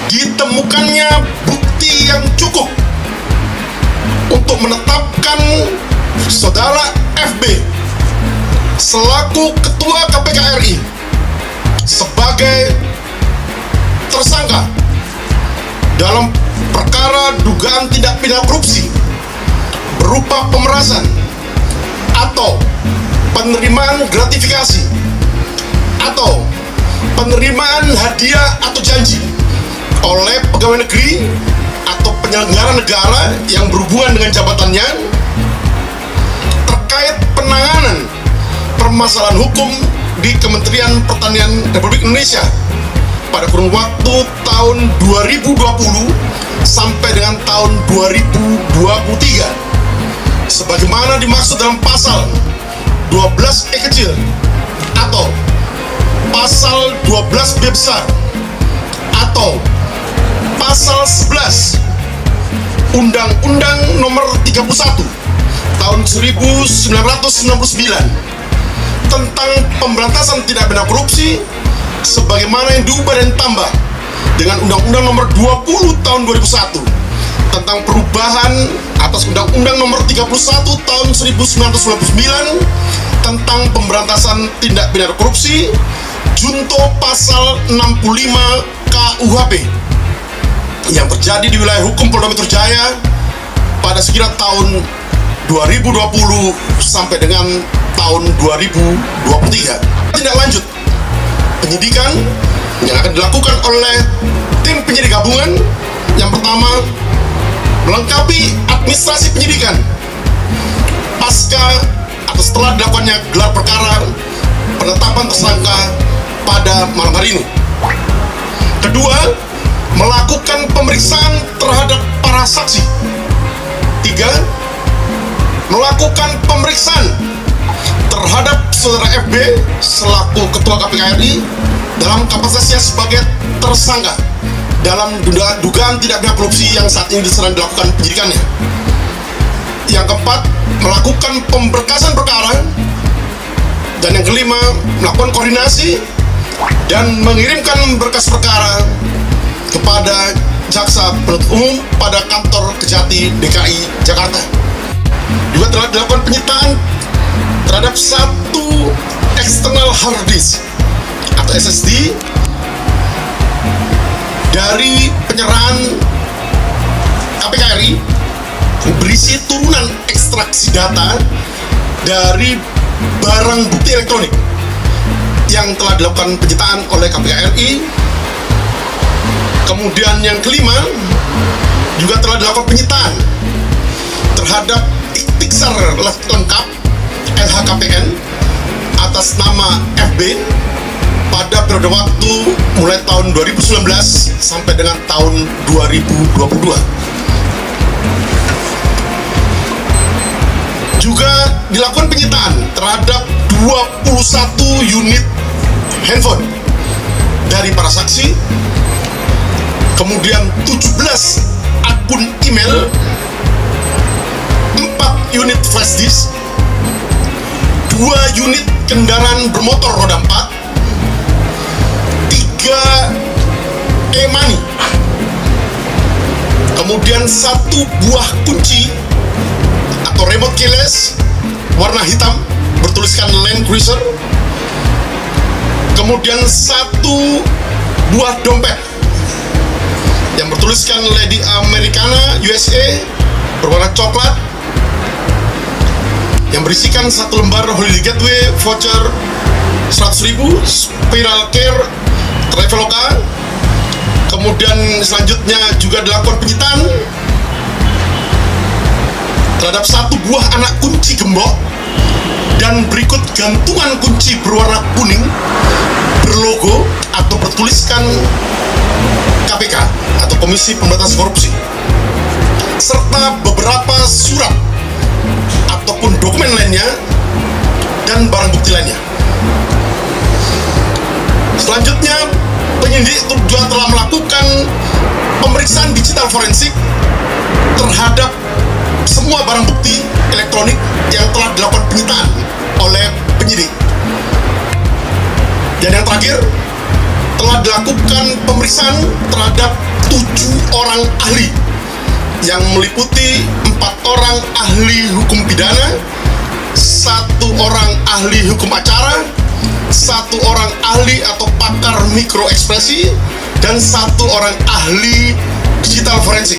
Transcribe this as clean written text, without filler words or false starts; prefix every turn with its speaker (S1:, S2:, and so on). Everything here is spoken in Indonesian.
S1: ditemukannya bukti yang cukup untuk menetapkan saudara FB selaku Ketua KPK RI sebagai tersangka dalam perkara dugaan tindak pidana korupsi berupa pemerasan atau penerimaan gratifikasi atau penerimaan hadiah atau janji oleh pegawai negeri atau penyelenggara negara yang berhubungan dengan jabatannya terkait penanganan permasalahan hukum di Kementerian Pertanian Republik Indonesia pada kurun waktu tahun 2020 sampai dengan tahun 2023 sebagaimana dimaksud dalam pasal 12E kecil atau pasal 12B besar atau pasal 11 Undang-Undang Nomor 31 tahun 1999 tentang pemberantasan tindak pidana korupsi sebagaimana yang diubah dan ditambah dengan Undang-Undang Nomor 20 tahun 2001 tentang perubahan atas Undang-Undang Nomor 31 tahun 1999 tentang pemberantasan tindak pidana korupsi junto pasal 65 KUHP yang terjadi di wilayah hukum Polda Metro Jaya pada sekira tahun 2020 sampai dengan tahun 2023. Tindak lanjut penyidikan yang akan dilakukan oleh tim penyidik gabungan yang pertama melengkapi administrasi penyidikan pasca atau setelah dilakukannya gelar perkara penetapan tersangka pada malam hari ini. Kedua, melakukan pemeriksaan terhadap para saksi. Tiga, melakukan pemeriksaan terhadap saudara FB selaku Ketua KPK RI dalam kapasitasnya sebagai tersangka dalam dugaan tindak pidana korupsi yang saat ini sedang dilakukan penyidikannya. Yang keempat, melakukan pemberkasan perkara. Dan yang kelima, melakukan koordinasi dan mengirimkan berkas perkara kepada Jaksa Penuntut Umum pada kantor Kejati DKI Jakarta. Juga telah dilakukan penyitaan terhadap satu external hard disk atau SSD dari penyerahan KPK RI berisi turunan ekstraksi data dari barang bukti elektronik yang telah dilakukan penyitaan oleh KPK RI. Kemudian yang kelima, juga telah dilakukan penyitaan terhadap ikhtisar lengkap LHKPN atas nama FB pada periode waktu mulai tahun 2019 sampai dengan tahun 2022. Juga dilakukan penyitaan terhadap 21 unit handphone dari para saksi, kemudian 17 akun email, 4 unit flash disk, 2 unit kendaraan bermotor roda 4, 3 e-money, kemudian 1 buah kunci atau remote keyless warna hitam bertuliskan Land Cruiser, kemudian 1 buah dompet yang bertuliskan Lady Americana USA berwarna coklat yang berisikan 1 lembar Holiday Gateway voucher 100.000, Spiral Care Traveloka. Kemudian selanjutnya juga dilakukan penyitaan terhadap 1 buah anak kunci gembok dan berikut gantungan kunci berwarna kuning berlogo atau bertuliskan KPK atau Komisi Pemberantasan Korupsi, serta beberapa surat ataupun dokumen lainnya dan barang bukti lainnya. Selanjutnya, penyidik juga telah melakukan pemeriksaan digital forensik terhadap semua barang bukti elektronik yang telah dilakukan penyitaan oleh penyidik. Dan yang terakhir, telah dilakukan pemeriksaan terhadap ahli yang meliputi 4 orang ahli hukum pidana, 1 orang ahli hukum acara, 1 orang ahli atau pakar mikroekspresi, dan 1 orang ahli digital forensik.